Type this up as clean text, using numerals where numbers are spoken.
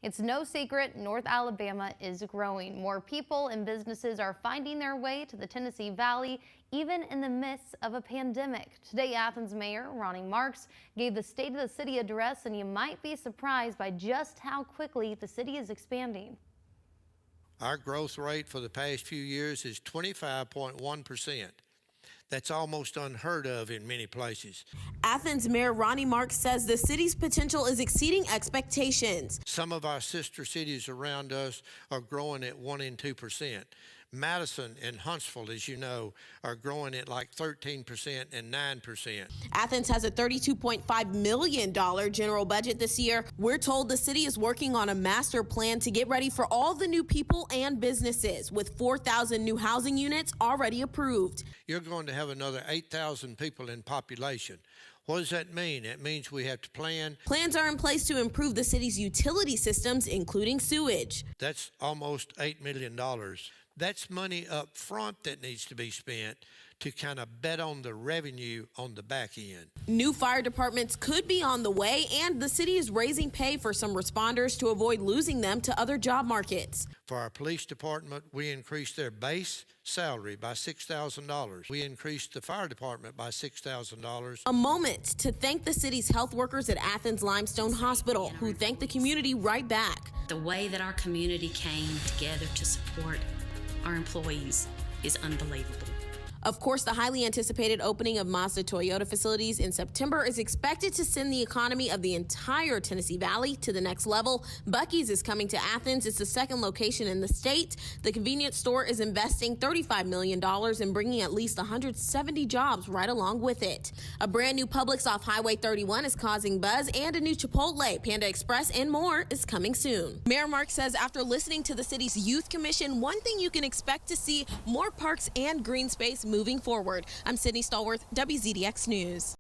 It's no secret North Alabama is growing. More people and businesses are finding their way to the Tennessee Valley, even in the midst of a pandemic. Today, Athens Mayor Ronnie Marks gave the State of the City address, and you might be surprised by just how quickly the city is expanding. Our growth rate for the past few years is 25.1%. That's almost unheard of in many places. Athens Mayor Ronnie Marks says the city's potential is exceeding expectations. Some of our sister cities around us are growing at 1 and 2%. Madison and Huntsville, as you know, are growing at like 13% and 9%. Athens has a $32.5 million general budget this year. We're told the city is working on a master plan to get ready for all the new people and businesses, with 4,000 new housing units already approved. You're going to have another 8,000 people in population. What does that mean? It means we have to plan. Plans are in place to improve the city's utility systems, including sewage. That's almost $8 million. That's money up front that needs to be spent to kind of bet on the revenue on the back end. New fire departments could be on the way, and the city is raising pay for some responders to avoid losing them to other job markets. For our police department, we increased their base salary by $6,000. We increased the fire department by $6,000. A moment to thank the city's health workers at Athens Limestone Hospital, who thanked the community right back. The way that our community came together to support our employees is unbelievable. Of course, the highly anticipated opening of Mazda Toyota facilities in September is expected to send the economy of the entire Tennessee Valley to the next level. Buc-ee's is coming to Athens. It's the second location in the state. The convenience store is investing $35 million and bringing at least 170 jobs right along with it. A brand new Publix off Highway 31 is causing buzz, and a new Chipotle, Panda Express, and more is coming soon. Mayor Mark says after listening to the city's youth commission, one thing you can expect to see more parks and green space moving forward. I'm Sydney Stallworth, WZDX News.